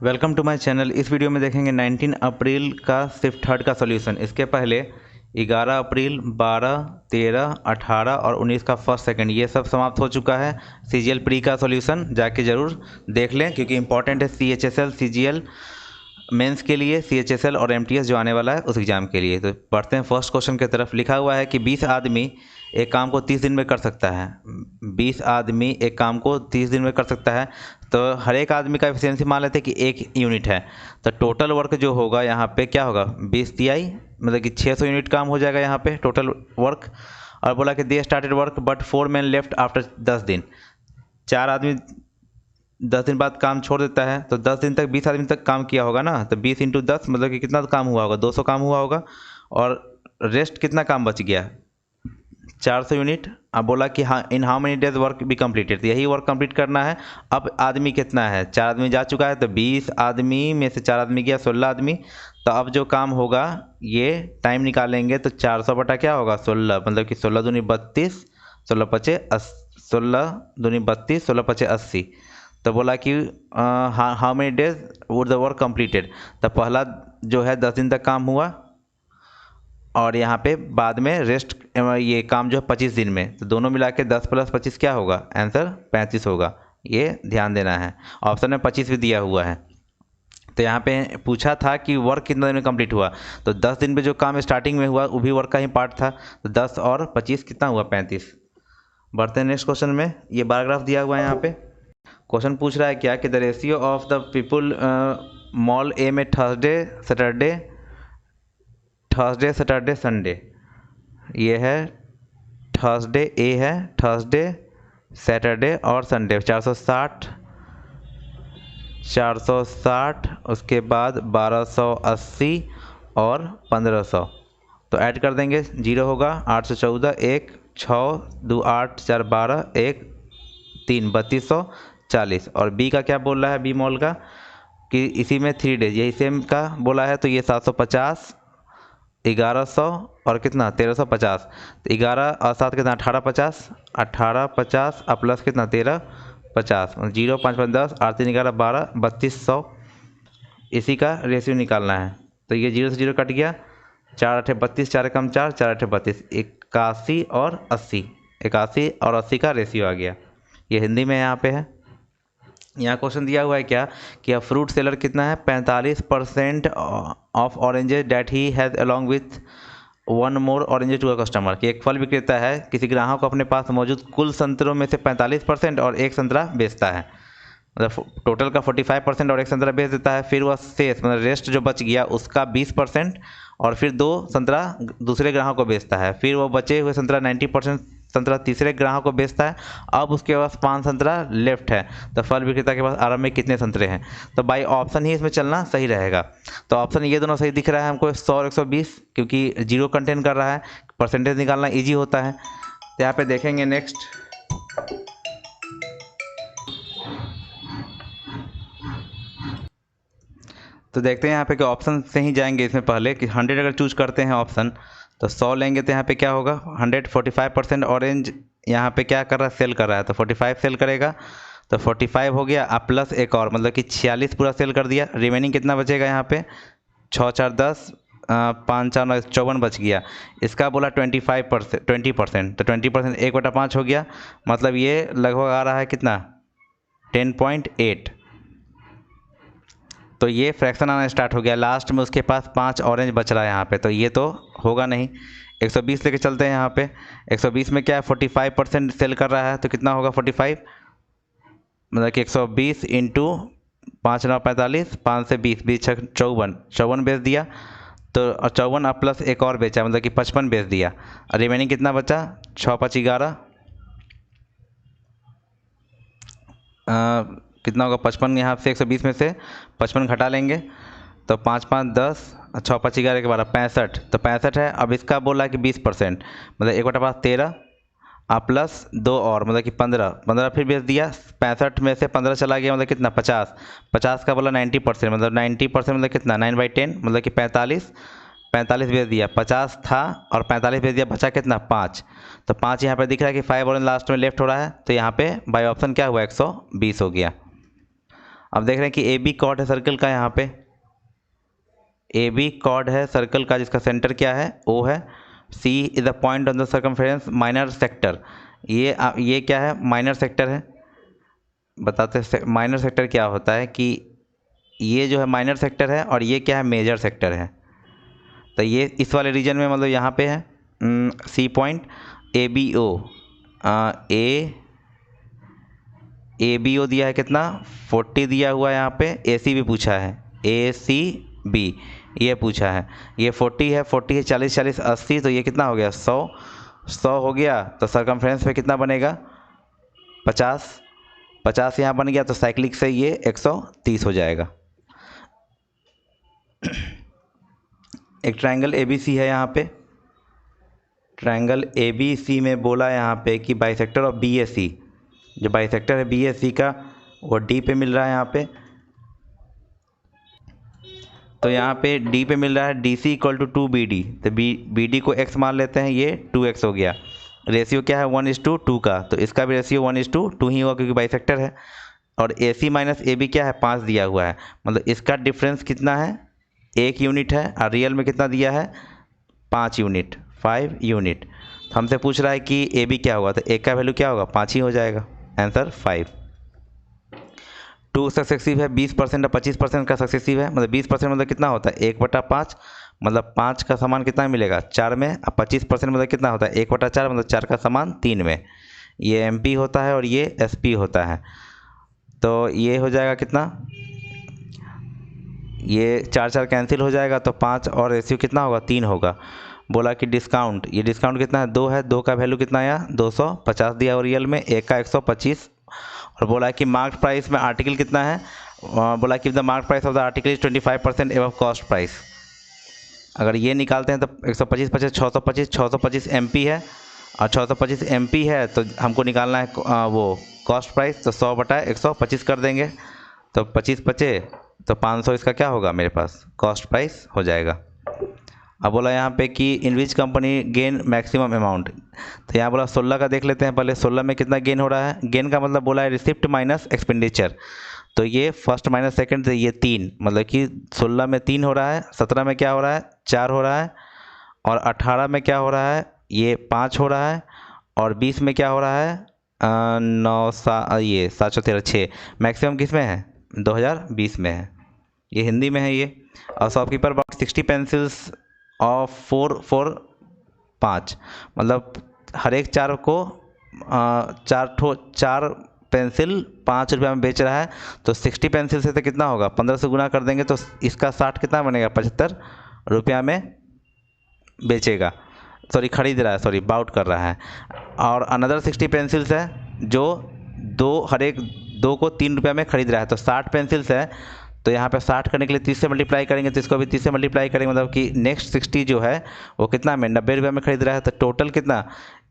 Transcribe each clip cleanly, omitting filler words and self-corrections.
Welcome to my channel. इस video में देखेंगे 19 अप्रैल का सिर्फ थर्ड का सॉल्यूशन। इसके पहले 11 अप्रैल, 12, 13, 18 और 19 का फर्स्ट सेकंड ये सब समाप्त हो चुका है। सीजीएल प्री का सॉल्यूशन जाके ज़रूर देख लें क्योंकि इंपॉर्टेंट है सीएचएसएल सीजीएल मेंस के लिए, सीएचएसएल और एमटीएस जो आने वाला है उस एग्ज़ाम के लिए। तो पढ़ते हैं फर्स्ट क्वेश्चन की तरफ। लिखा हुआ है कि 20 आदमी एक काम को 30 दिन में कर सकता है। 20 आदमी एक काम को 30 दिन में कर सकता है, तो हर एक आदमी का एफिशिएंसी मान लेते हैं कि 1 यूनिट है। तो टोटल वर्क जो होगा यहाँ पे क्या होगा, 20 तिहाई मतलब कि 600 यूनिट काम हो जाएगा यहाँ पे टोटल वर्क। और बोला कि they started work but 4 man left after 10 दिन। 4 आदमी 10 दिन बाद काम छोड़ देता है, तो 10 दिन तक 20 आदमी तक काम किया होगा ना। तो 20 × 10 मतलब कि कितना काम हुआ होगा, 200 काम हुआ होगा। और रेस्ट कितना काम बच गया, 400 यूनिट। अब बोला कि हाँ in how many days work be completed, तो यही वर्क कंप्लीट करना है। अब आदमी कितना है, 4 आदमी जा चुका है, तो 20 आदमी में से 4 आदमी गया 16 आदमी। तो अब जो काम होगा ये टाइम निकालेंगे तो 400 बटा क्या होगा 16, मतलब कि 16 दूनी 32, 16 पचे 32, 16 पचे 80। तो बोला कि how many days would the work completed. तो पहला जो है 10 दिन तक काम हुआ और यहाँ पे बाद में रेस्ट ये काम जो है 25 दिन में। तो दोनों मिला के 10 + 25 क्या होगा, आंसर 35 होगा। ये ध्यान देना है, ऑप्शन में 25 भी दिया हुआ है। तो यहाँ पे पूछा था कि वर्क कितना दिन में कंप्लीट हुआ, तो 10 दिन में जो काम स्टार्टिंग में हुआ वो भी वर्क का ही पार्ट था। तो 10 और 25 कितना हुआ, 35। बढ़ते हैं नेक्स्ट क्वेश्चन में। ये बायोग्राफ दिया हुआ है यहाँ पे। क्वेश्चन पूछ रहा है क्या कि the ratio of the people mall A में थर्सडे सैटरडे संडे। ये है थर्सडे ए है, थर्सडे सैटरडे और संडे। 460 उसके बाद 1280 और 1500। तो ऐड कर देंगे, 0 होगा, 814, 1 6 2 8 4 12 1 3 3240। और बी का क्या बोल रहा है, बी मॉल का कि इसी में 3 डेज यही सेम का बोला है। तो ये 750, 1100 और कितना 1350। तो 11 और 7 कितना 1850, 1850 और प्लस कितना 1350। 0 5 5 10 8 3 11 12 3200। इसी का रेशियो निकालना है। तो ये 0 से 0 कट गया, 4 8 32, 4 कम 4, 4 8 32, 81 और 80। 81 और 80 का रेशियो आ गया। ये हिंदी में यहाँ पे है। यहाँ क्वेश्चन दिया हुआ है क्या कि अ फ्रूट सेलर कितना है, 45% of oranges that he has along with 1 more oranges to a customer. कि एक फल विक्रेता है किसी ग्राहक को अपने पास मौजूद कुल संतरों में से 45% और एक संतरा बेचता है। मतलब टोटल का 45% और एक संतरा बेच देता है। फिर वह शेष मतलब रेस्ट जो बच गया उसका 20% और फिर 2 संतरा दूसरे ग्राहक को बेचता है। फिर वो बचे हुए संतरा 90% संतरा तीसरे ग्राहक को बेचता है। अब उसके पास 5 संतरा लेफ्ट है, तो फल विक्रेता के पास आरंभ में कितने संतरे हैं। तो बाई ऑप्शन ही इसमें चलना सही रहेगा। तो ऑप्शन ये दोनों सही दिख रहा है हमको, 100 और 120, क्योंकि 0 कंटेन कर रहा है। परसेंटेज निकालना ईजी होता है। तो यहाँ पे देखेंगे नेक्स्ट, तो देखते हैं यहाँ पे कि ऑप्शन से ही जाएंगे इसमें पहले कि 100 अगर चूज करते हैं ऑप्शन तो 100 लेंगे। तो यहाँ पे क्या होगा 100, 45% ऑरेंज यहाँ पे क्या कर रहा है, सेल कर रहा है, तो 45 सेल करेगा। तो 45 हो गया, अब प्लस एक और मतलब कि 46 पूरा सेल कर दिया। रिमेनिंग कितना बचेगा यहाँ पे, 6 4 10 5 4 9 54 बच गया। इसका बोला 20%, तो 20% 1/5 हो गया। मतलब ये लगभग आ रहा है कितना 10.8। तो ये फ्रैक्शन आना स्टार्ट हो गया। लास्ट में उसके पास 5 ऑरेंज बच रहा है यहाँ पे, तो ये तो होगा नहीं। 120 लेके चलते हैं यहाँ पे। 120 में क्या है 45% सेल कर रहा है, तो कितना होगा 45 मतलब कि 120 इंटू 5 9 45, 5 से 20 20 54 बेच दिया। तो 54 अब प्लस एक और बेचा मतलब कि 55 बेच दिया। और रिमेनिंग कितना बचा 6 5 11 कितना होगा 55। यहाँ से 120 में से 55 घटा लेंगे तो 5 5 10, 6 5 11 के 12 65। तो 65 है। अब इसका बोला कि 20% मतलब 1/5 13 प्लस 2 और मतलब कि 15 फिर बेच दिया। 65 में से 15 चला गया मतलब कितना 50 का बोला 90% मतलब 90% मतलब कितना 9/10 मतलब कि 45 बेच दिया। 50 था और 45 बेच दिया, बचा कितना 5। तो 5 यहाँ पे दिख रहा है कि 5 और लास्ट में लेफ्ट हो रहा है। तो यहाँ पे बाई ऑप्शन क्या हुआ 120 हो गया। अब देख रहे हैं कि ए बी कॉर्ड है सर्कल का, यहाँ पे ए बी कॉर्ड है सर्कल का जिसका सेंटर क्या है, ओ है। C is the point on the circumference minor sector, ये क्या है, माइनर सेक्टर है। बताते हैं माइनर सेक्टर क्या होता है कि ये जो है माइनर सेक्टर है और ये क्या है, मेजर सेक्टर है। तो ये इस वाले रीजन में मतलब यहाँ पे है C point. A B O, A B O दिया है कितना, 40 दिया हुआ है। यहाँ पे ए सी भी पूछा है, ए सी बी ये पूछा है। ये 40 है, 40 है 40 40 80, तो ये कितना हो गया 100, 100 हो गया। तो सरकमफ्रेंस पे कितना बनेगा 50, 50 यहाँ बन गया, तो साइक्लिक से ये 130 हो जाएगा। एक ट्रायंगल ए बी सी है यहाँ पे, ट्रायंगल ए बी सी में बोला यहाँ पे कि बाइसेक्टर ऑफ बी ए सी, जो बाइसेक्टर है बी ए सी का वो डी पे मिल रहा है यहाँ पे। तो यहाँ पे डी पे मिल रहा है D C equal to 2 B D, तो बी डी को x मान लेते हैं, ये 2x हो गया। रेशियो क्या है 1:2 का, तो इसका भी रेशियो 1:2 ही होगा क्योंकि बाइसेक्टर है। और ए सी माइनस ए बी क्या है 5 दिया हुआ है, मतलब इसका डिफरेंस कितना है 1 यूनिट है, और रियल में कितना दिया है 5 यूनिट, 5 यूनिट। हमसे पूछ रहा है कि ए बी क्या होगा, तो ए का वैल्यू क्या होगा 5 ही हो जाएगा, आंसर 5। 2 सक्सेसिव है, 20% और 25% का सक्सेसिव है, मतलब 20% मतलब कितना होता है 1/5, मतलब 5 का समान कितना मिलेगा 4 में। अब 25% मतलब कितना होता है 1/4, मतलब 4 का समान 3 में। ये एम पी होता है और ये एस पी होता है। तो ये हो जाएगा कितना, ये 4 4 कैंसिल हो जाएगा, तो 5 और रेशियो कितना होगा 3 होगा। बोला कि डिस्काउंट, ये डिस्काउंट कितना है 2 है, 2 का वैल्यू कितना आया 250 दिया और रियल में, एक का 125। और बोला कि मार्क प्राइस में आर्टिकल कितना है, बोला कि the mark price of the article is 25% above cost price. अगर ये निकालते हैं तो 125 25 625, 625 एम पी है, और 625 एम पी है तो हमको निकालना है वो कॉस्ट प्राइस, तो 100/125 कर देंगे, तो 25 बचे, तो 500 इसका क्या होगा मेरे पास कॉस्ट प्राइस हो जाएगा। अब बोला यहाँ पे कि in which company gain maximum amount, तो यहाँ बोला 16 का देख लेते हैं पहले, 16 में कितना गेन हो रहा है। गेन का मतलब बोला है रिसिप्ट माइनस एक्सपेंडिचर, तो ये फर्स्ट माइनस सेकंड, तो ये 3, मतलब कि 16 में 3 हो रहा है, 17 में क्या हो रहा है 4 हो रहा है, और 18 में क्या हो रहा है ये 5 हो रहा है, और 20 में क्या हो रहा है 7 13 6। मैक्सिमम किस में है 2020 में है, ये हिंदी में है ये। और शॉपकीपर अबाउट 60 पेंसिल्स ऑफ 4 मतलब हर एक 4 को 4 पेंसिल 5 रुपये में बेच रहा है, तो 60 पेंसिल से तो कितना होगा 15 से गुना कर देंगे, तो इसका 60 कितना बनेगा 75 रुपया में बेचेगा, सॉरी खरीद रहा है, सॉरी बाउट कर रहा है। और अनदर 60 पेंसिल्स है जो हर एक 2 को 3 रुपये में खरीद रहा है, तो 60 पेंसिल्स है, तो यहाँ पे 60 करने के लिए 30 से मल्टीप्लाई करेंगे, तो इसको भी 30 से मल्टीप्लाई करेंगे, मतलब कि नेक्स्ट 60 जो है वो कितना में 90 रुपये में खरीद रहा है, तो टोटल कितना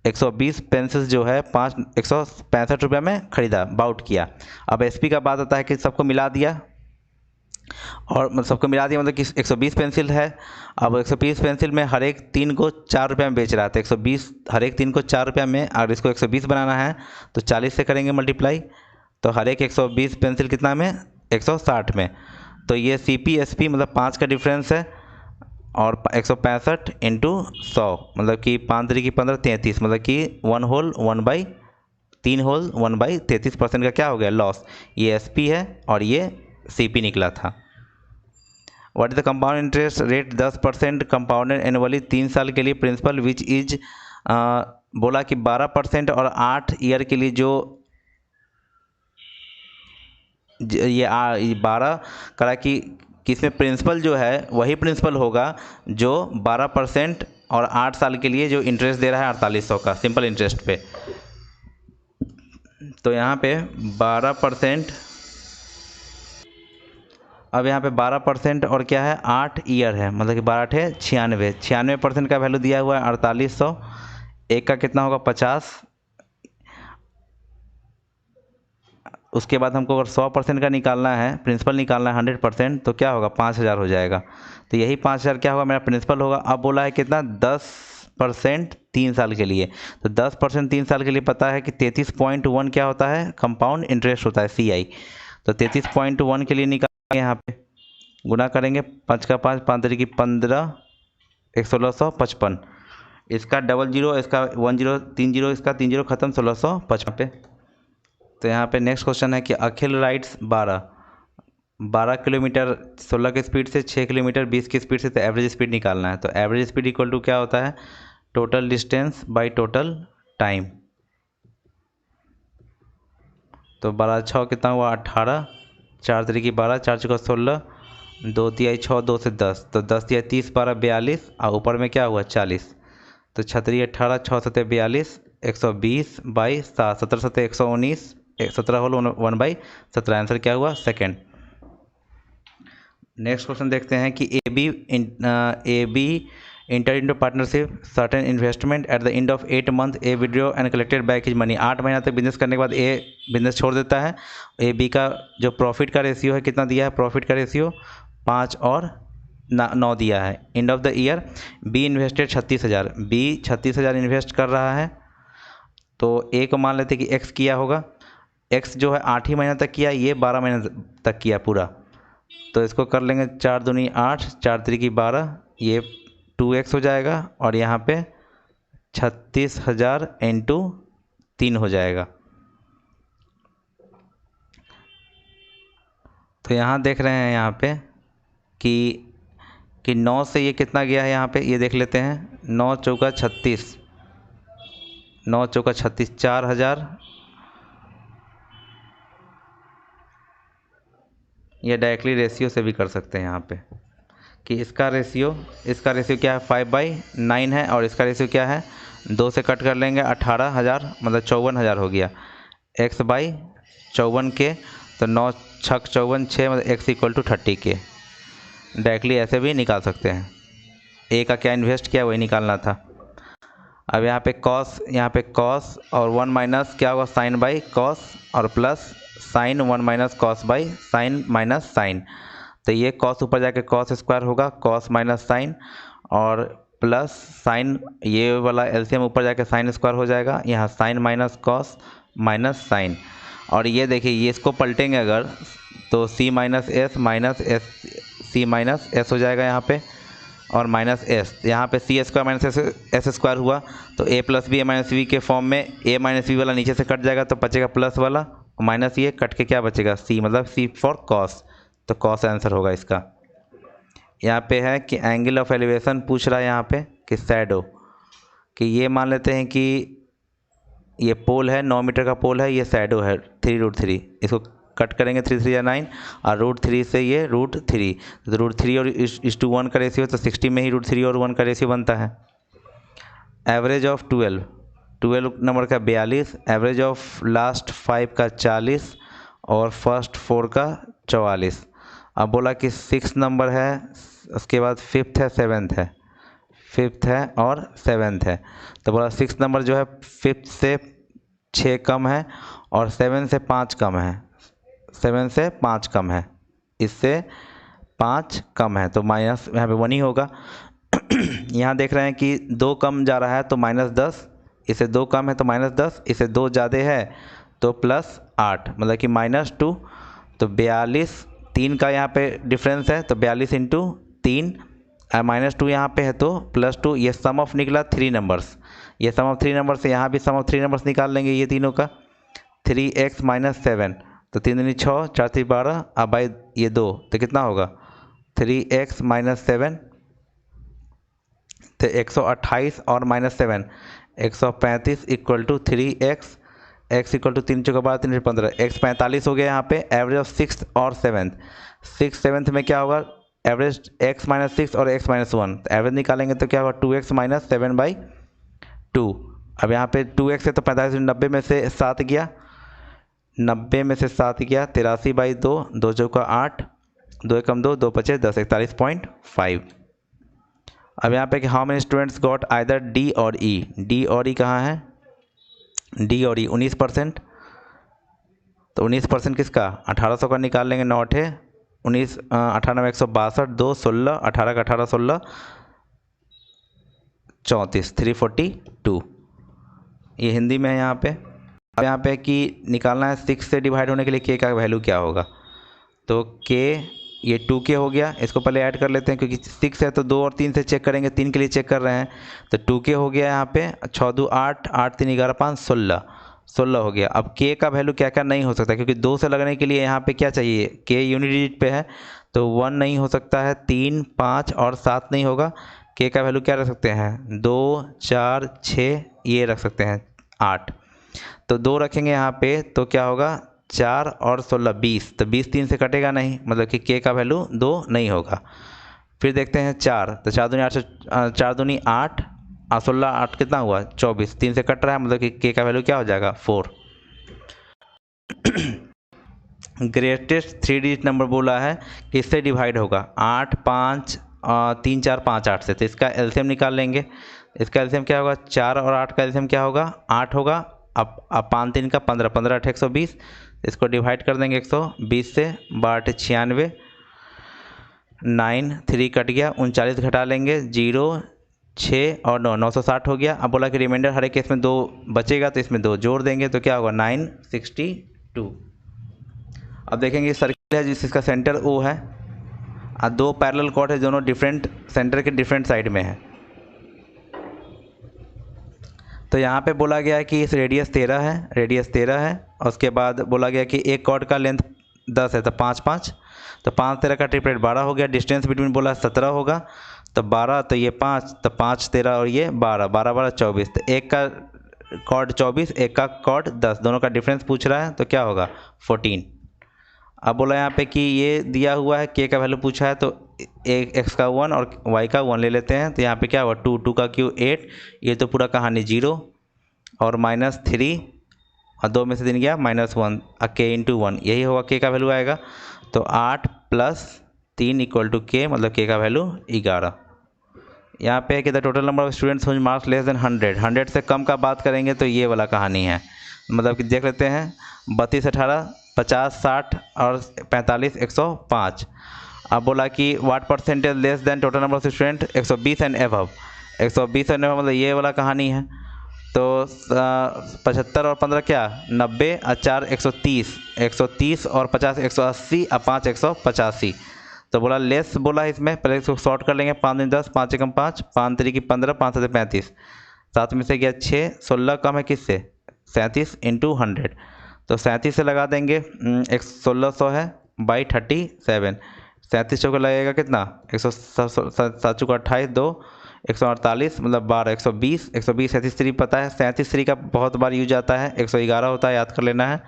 120 पेंसिल्स जो है 165 रुपये में खरीदा, बाउट किया। अब एसपी का बात आता है कि सबको मिला दिया, और सबको मिला दिया मतलब कि 120 पेंसिल है। अब 120 पेंसिल में हर एक 3 को 4 रुपये में बेच रहा था, 120 हर एक 3 को 4 रुपये में, अगर इसको 120 बनाना है तो 40 से करेंगे मल्टीप्लाई, तो हर एक 120 पेंसिल कितना में 160 में, तो ये सी पी एस पी मतलब 5 का डिफरेंस है, और 165 इंटू 100 मतलब कि 5 3 की 15 33, मतलब कि 1 होल 1/3 होल 1/33% का क्या हो गया लॉस। ये एस पी है और ये सी पी निकला था। What is the compound interest rate 10% compounded annually 3 साल के लिए प्रिंसिपल विच इज, बोला कि 12% और 8 ईयर के लिए जो ये 12 करा कि इसमें प्रिंसिपल जो है वही प्रिंसिपल होगा जो 12% और 8 साल के लिए जो इंटरेस्ट दे रहा है 4800 का सिंपल इंटरेस्ट पे। तो यहाँ पे 12%, अब यहाँ पे 12% और क्या है 8 ईयर है, मतलब कि 12 है 96% का वैल्यू दिया हुआ है 4800, एक का कितना होगा 50, उसके बाद हमको अगर 100% का निकालना है, प्रिंसिपल निकालना है 100%, तो क्या होगा 5000 हो जाएगा, तो यही 5000 क्या होगा मेरा प्रिंसिपल होगा। अब बोला है कितना 10% 3 साल के लिए, तो 10% 3 साल के लिए पता है कि 33.1 क्या होता है कंपाउंड इंटरेस्ट होता है CI, तो 33.1 के लिए निकालेंगे, यहाँ पे गुना करेंगे, 5 का 5, 5 तरीके 15, 1655। इसका डबल जीरो, इसका 1 0, 3 0, इसका 3 0 खत्म, 1655 पे। तो यहाँ पे नेक्स्ट क्वेश्चन है कि अखिल राइड्स 12 किलोमीटर 16 की स्पीड से, 6 किलोमीटर 20 की स्पीड से, तो एवरेज स्पीड निकालना है। तो एवरेज स्पीड इक्वल टू क्या होता है, total distance by total time. तो 12 6 कितना हुआ 18, 4 तरीके 12, 4 चौका 16, 2 तिहाई 6, 2 से 10, तो 10 तिहाई 30, 12 42, और ऊपर में क्या हुआ 40। तो 6 18, 6 7 42, 120 बाई 7, 17 7 119, 17 होल 1/17। आंसर क्या हुआ सेकेंड। नेक्स्ट क्वेश्चन देखते हैं कि A B enter into partnership certain investment at the end of 8 month A withdraw and collected back his money. 8 महीना तक बिजनेस करने के बाद ए बिजनेस छोड़ देता है। ए बी का जो प्रॉफिट का रेशियो है कितना दिया है, प्रॉफिट का रेशियो 5 और 9 दिया है। End of the year B invested 36,000, B 36,000 invest कर रहा है। तो ए को मान लेते कि एक्स किया होगा, एक्स जो है 8 ही महीना तक किया, ये 12 महीने तक किया पूरा। तो इसको कर लेंगे 4 दूनी 8, 4 तरीकी 12, ये 2x हो जाएगा, और यहाँ पे 36,000 इंटू 3 हो जाएगा। तो यहाँ देख रहे हैं यहाँ पे कि 9 से ये कितना गया है, यहाँ पे ये देख लेते हैं। 9 चौका 36, 9 चौका 36, 4,000। ये डायरेक्टली रेशियो से भी कर सकते हैं यहाँ पे कि इसका रेशियो क्या है 5/9 है, और इसका रेशियो क्या है 2 से कट कर लेंगे 18,000, मतलब 54,000 हो गया। x/54 के, तो 9 छक 54 6, मतलब x इक्वल टू 30 के। डायरेक्टली ऐसे भी निकाल सकते हैं। ए का क्या इन्वेस्ट किया वही निकालना था। अब यहाँ पे कॉस और 1 माइनस क्या होगा साइन बाई कॉस, और plus sine 1 minus cos by sine minus sine. तो ये कॉस ऊपर जाके कॉस स्क्वायर होगा, कॉस माइनस साइन, और प्लस साइन, ये वाला एलसीएम ऊपर जाके साइन स्क्वायर हो जाएगा। यहाँ sine minus cos minus sine, और ये देखिए ये इसको पलटेंगे अगर तो सी माइनस एस हो जाएगा यहाँ पे, और माइनस एस, यहाँ पे सी स्क्वायर माइनस एस स्क्वायर हुआ, तो ए प्लस बी ए माइनस बी के फॉर्म में ए माइनस बी वाला नीचे से कट जाएगा, तो बचेगा प्लस वाला, माइनस ये कट के क्या बचेगा सी, मतलब सी फॉर कॉस। तो कॉस आंसर होगा इसका। यहाँ पे है कि एंगल ऑफ एलिवेशन पूछ रहा है यहाँ पे कि शैडो, कि ये मान लेते हैं कि ये पोल है 9 मीटर का पोल है, ये शैडो है 3√3, इसको कट करेंगे 3 3 9, और √3 से ये √3, तो √3 और 1 का रेशियो, तो 60 में ही √3 और 1 का रेशियो बनता है। एवरेज ऑफ 12 नंबर का 42, एवरेज ऑफ लास्ट 5 का 40, और फर्स्ट 4 का 44। अब बोला कि 6 नंबर है, उसके बाद 5th है 7th है, 5th है और 7th है। तो बोला 6 नंबर जो है 5th से 6 कम है, और 7 से 5 कम है, 7 से 5 कम है, इससे 5 कम है, तो माइनस यहाँ पे 1 ही होगा। यहाँ देख रहे हैं कि 2 कम जा रहा है तो -10, इसे 2 कम है तो -10, इसे 2 ज़्यादा है तो +8, मतलब कि -2। तो 42, 3 का यहाँ पे डिफरेंस है, तो 42 इंटू 3, -2 यहाँ पे है तो +2। ये सम ऑफ निकला 3 नंबर्स, ये सम ऑफ 3 नंबर से यहाँ भी सम ऑफ 3 नंबर्स निकाल लेंगे ये तीनों का। 3x - 7, तो 3 दूनी 6, 4 3 12, अब बाई ये 2, तो कितना होगा 3x - 7, तो 128 और -7 135 equal to 3x, x equal to 3 चौका 12 3 15, x 45 हो गया यहाँ पे। एवरेज ऑफ 6th और 7th, 7th में क्या होगा एवरेज x - 6 और x - 1, तो एवरेज निकालेंगे तो क्या होगा 2x - 7/2। अब यहाँ पे 2x है तो 45, 90 में से 7 गया, 90 में से 7 गया 83/2, 2 चौका 8, 2 एकम 2, 2 पचे 10, 41.5। अब यहाँ पे कि how many students got either D और ई, डी और ई कहाँ है, डी और ई 19%, तो 19% किसका 1800 का निकाल लेंगे, 9 8 19, 98 162, 2 16, 18 का 18 16 34, 342। ये हिंदी में है यहाँ पे। अब यहाँ पे कि निकालना है 6 से डिवाइड होने के लिए के का वैल्यू क्या होगा। तो के ये 2k हो गया, इसको पहले ऐड कर लेते हैं क्योंकि 6 है तो 2 और 3 से चेक करेंगे, 3 के लिए चेक कर रहे हैं। तो 2k हो गया यहाँ पे, 6 2 8, 8 3 11 5 16, 16 हो गया। अब के का वैल्यू क्या क्या नहीं हो सकता, क्योंकि 2 से लगने के लिए यहाँ पे क्या चाहिए, के यूनिट डिजिट पे है तो 1 नहीं हो सकता है, 3 5 और 7 नहीं होगा। के का वैल्यू क्या रख सकते हैं, 2 4 6, ये रख सकते हैं 8। तो 2 रखेंगे यहाँ पे तो क्या होगा, 4 और 16 20, तो 20 3 से कटेगा नहीं, मतलब कि के का वैल्यू 2 नहीं होगा। फिर देखते हैं 4, तो 4 दूनी 8, 4 दूनी 8 और 16 8 कितना हुआ 24, 3 से कट रहा है, मतलब कि के का वैल्यू क्या हो जाएगा 4। ग्रेटेस्ट 3 डिजिट नंबर बोला है कि इससे डिवाइड होगा 8 5 3 4 5 8 से, तो इसका एलसीएम निकाल लेंगे। इसका एलसीएम क्या होगा, 4 और 8 का एलसीएम क्या होगा 8 होगा। अब 5 3 का 15, 15 8 120, इसको डिवाइड कर देंगे 120 से, 12 96, 9 3 कट गया, 39 घटा लेंगे, 0 6 और 9 960 हो गया। अब बोला कि रिमाइंडर हर एक केस में 2 बचेगा तो इसमें 2 जोड़ देंगे तो क्या होगा 962। अब देखेंगे सर्किल है जिसका सेंटर O है और 2 पैरेलल कॉर्ड है, दोनों डिफरेंट सेंटर के डिफरेंट साइड में है। तो यहाँ पे बोला गया है कि इस रेडियस 13 है, रेडियस 13 है, और उसके बाद बोला गया कि एक कॉर्ड का लेंथ 10 है तो 5 5, तो 5 13 का ट्रिपलेट 12 हो गया। डिस्टेंस बिटवीन बोला 17 होगा, तो 12 तो ये 5, तो 5 13 और ये 12, 12 12 24, तो एक का कॉर्ड 24, एक का कॉर्ड 10, दोनों का डिफरेंस पूछ रहा है तो क्या होगा 14। अब बोला यहाँ पे कि ये दिया हुआ है के का वैल्यू पूछा है, तो एक एक्स का 1 और वाई का 1 ले लेते हैं, तो यहाँ पे क्या हुआ 2 2 का क्यू 8, ये तो पूरा कहानी 0 और -3 और 2 में से 3 गया -1, के इंटू 1, यही होगा के का वैल्यू आएगा। तो 8 + 3 = के, मतलब के का वैल्यू 11। यहाँ पे है कि the total number of students whose marks less than 100, 100 से कम का बात करेंगे तो ये वाला कहानी है। मतलब कि देख लेते हैं 32 18 50 60 और 45 105। अब बोला कि what percentage less than total number of student 120 and above, 120 and above, मतलब ये वाला कहानी है। तो 75 और 15 क्या 90 और 4 130, 130 और 50 180 और 5 185। तो बोला लेस बोला इसमें, पहले इसको शॉर्ट कर लेंगे, 5 10 5 1 5, 5 3 की 15, 5 7 35, 7 में से गया 6, 16 कम है किससे 37 × 100, तो 37 से लगा देंगे, 1600 है बाई 37, 37 चौका लगेगा कितना 107 चौका 28 2 148, मतलब 12 120, 120 37 3 पता है, 37 3 का बहुत बार यूज आता है, 111 होता है, याद कर लेना है।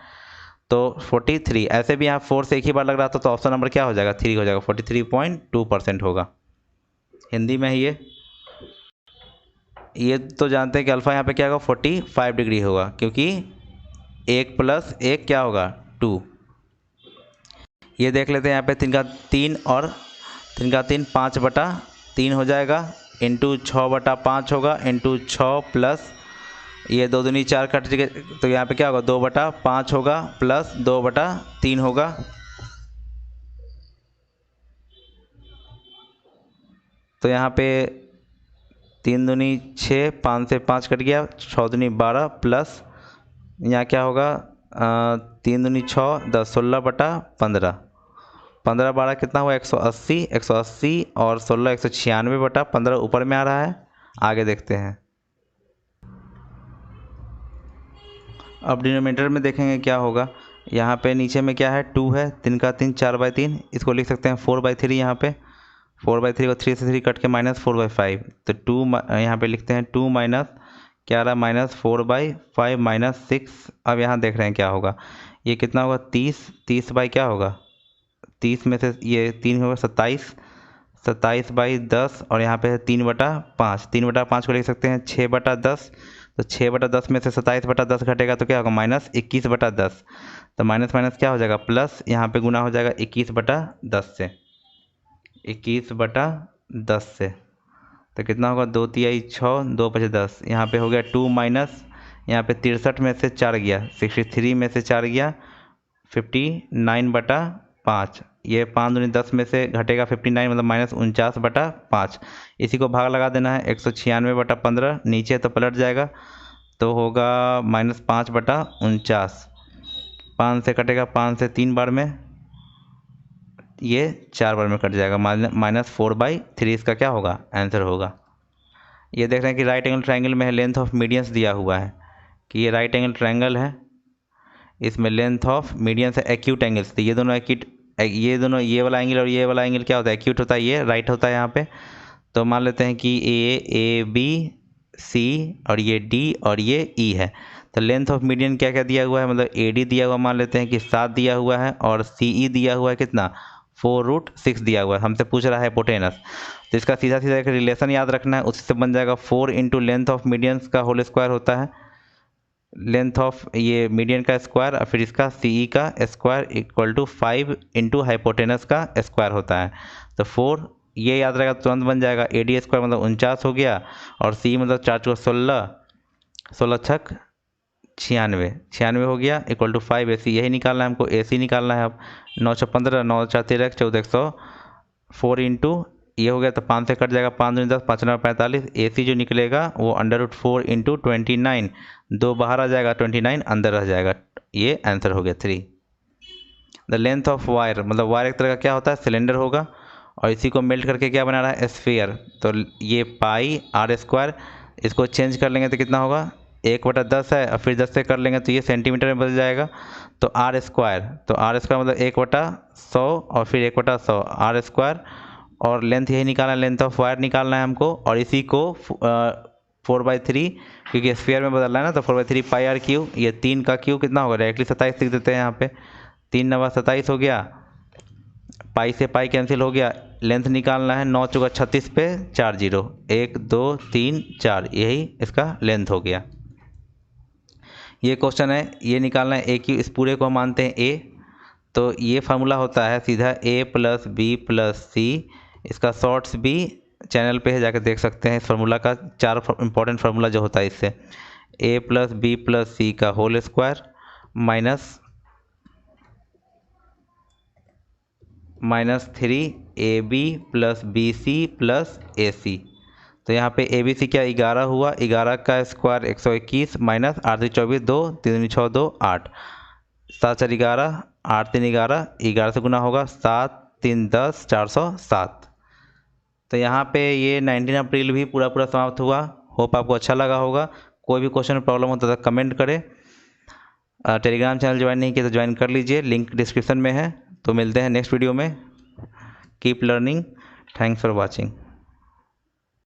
तो 43, ऐसे भी यहाँ 4 से एक ही बार लग रहा था, तो ऑप्शन नंबर क्या हो जाएगा 3 हो जाएगा, 43.2% होगा। हिंदी में है ये तो जानते हैं कि अल्फ़ा यहाँ पे क्या होगा 45 डिग्री होगा, क्योंकि 1 + 1 क्या होगा 2। ये देख लेते हैं यहाँ पे 3 का 3 और 3 का 3 5/3 हो जाएगा, इंटू 6/5 होगा, इंटू 6 प्लस ये 2 दूनी 4 कट गए, तो यहाँ पे क्या होगा 2/5 होगा प्लस 2/3 होगा। तो यहाँ पे 3 दूनी 6, 5 से 5 कट गया, 6 दूनी 12 प्लस यहाँ क्या होगा 3 दूनी 6 10, 16/15, 15 12 कितना हुआ 180, 180 और 16 196/15 ऊपर में आ रहा है। आगे देखते हैं, अब डिनोमिनेटर में देखेंगे क्या होगा। यहाँ पे नीचे में क्या है 2 है, 3 का 3 4/3, इसको लिख सकते हैं 4/3, यहाँ पे 4/3 को 3 से 3 कट के -4/5, तो 2 यहाँ पे लिखते हैं 2 माइनस क्या रहा -4/5 -6। अब यहाँ देख रहे हैं क्या होगा, ये कितना होगा 30, 30 बाई क्या होगा 30 में से ये 3 होगा 27, 27/10 और यहाँ पे है 3/5, 3/5 को लिख सकते हैं 6/10, तो 6/10 में से 27/10 घटेगा तो क्या होगा -21/10, तो माइनस माइनस क्या हो जाएगा प्लस, यहाँ पे गुना हो जाएगा 21/10 से, 21/10 से, तो कितना होगा 2 तिहाई 6 2 5 10, यहाँ पे हो गया 2 माइनस, यहाँ पे 63 में से 4 गया, 63 में से 4 गया 59/5, ये 5 दूनी 10 में से घटेगा 59, मतलब -49/5। इसी को भाग लगा देना है 196/15, नीचे तो पलट जाएगा, तो होगा -5/49। 5 से कटेगा, 5 से 3 बार में, ये 4 बार में कट जाएगा। -4/3 इसका क्या होगा, आंसर होगा। ये देख रहे हैं कि राइट एंगल ट्रायंगल में है, लेंथ ऑफ मीडियंस दिया हुआ है कि ये राइट एंगल ट्रायंगल है, इसमें लेंथ ऑफ मीडियंस है एक्यूट एंगल्स। तो ये दोनों एक्यूट, ये वाला एंगल और ये वाला एंगल क्या होता है, एक्यूट होता है, ये राइट होता है यहाँ पे। तो मान लेते हैं कि ए बी सी और ये डी और ये ई है। तो लेंथ ऑफ मीडियन क्या क्या दिया हुआ है, मतलब ए डी दिया हुआ मान लेते हैं कि 7 दिया हुआ है, और सी ई दिया हुआ है कितना, 4√6 दिया हुआ है। हमसे पूछ रहा है हिपोटेनस, तो इसका सीधा सीधा एक रिलेशन याद रखना है, उससे बन जाएगा 4 इंटू लेंथ ऑफ मीडियंस का होल स्क्वायर होता है, लेंथ ऑफ ये मीडियन का स्क्वायर और फिर इसका सी ई का square equal to 5 into hypotenuse का स्क्वायर होता है। तो 4 ये याद रहेगा, तुरंत बन जाएगा। ए डी स्क्वायर मतलब 49 हो गया, और सी मतलब 4 × 16, 16 छक 96, 96 हो गया, इक्वल टू 5 ए सी। यही निकालना है हमको, ए सी निकालना है अब। 9 × 15, 9 × 4 13, 14 100, 4 इंटू ये हो गया, तो 5 से कट जाएगा, 5 दूनी 10, 5 9 45। ए सी जो निकलेगा वो √4 इंटू 29, 2 बाहर आ जाएगा, 29 अंदर रह जाएगा, ये आंसर हो गया 3। द लेंथ ऑफ वायर, मतलब वायर एक तरह का क्या होता है, सिलेंडर होगा, और इसी को मेल्ट करके क्या बना रहा है, स्फीयर। तो ये πr², इसको चेंज कर लेंगे तो कितना होगा, 1/10 है, और फिर 10 से कर लेंगे तो ये सेंटीमीटर में बदल जाएगा। तो r², तो r² मतलब 1/100 और फिर 1/100 r², और लेंथ यही निकालना है, लेंथ ऑफ वायर निकालना है हमको, और इसी को 4/3, क्योंकि स्फीयर में बदलना है ना, तो 4/3 πr³। ये 3 का क्यू कितना होगा, डायरेक्टली 27 लिख देते हैं यहाँ पे, 3 9 27 हो गया, पाई से पाई कैंसिल हो गया। लेंथ निकालना है, 9 × 36 पे 4 0, 1 2 3 4, यही इसका लेंथ हो गया। ये क्वेश्चन है, ये निकालना है ए क्यू, इस पूरे को हम मानते हैं ए, तो ये फार्मूला होता है सीधा a + b + c। इसका शॉर्ट्स भी चैनल पे है, जाकर देख सकते हैं। इस फार्मूला का 4 इंपॉर्टेंट फार्मूला जो होता है इससे, a + b + c का whole square -3ab + bc + ac। तो यहाँ पे ए बी सी क्या 11 हुआ, 11 का स्क्वायर 121, माइनस 8 3 24, 2 3 6 2 8, 7 4 11, 8 3 11, 11 से गुना होगा, 7 3 10, 407। तो यहाँ पे ये 19 अप्रैल भी पूरा समाप्त हुआ। होप आपको अच्छा लगा होगा। कोई भी क्वेश्चन प्रॉब्लम होता तो कमेंट करें। टेलीग्राम चैनल ज्वाइन नहीं किया तो ज्वाइन कर लीजिए, लिंक डिस्क्रिप्शन में है। तो मिलते हैं नेक्स्ट वीडियो में। Keep learning. Thanks for watching.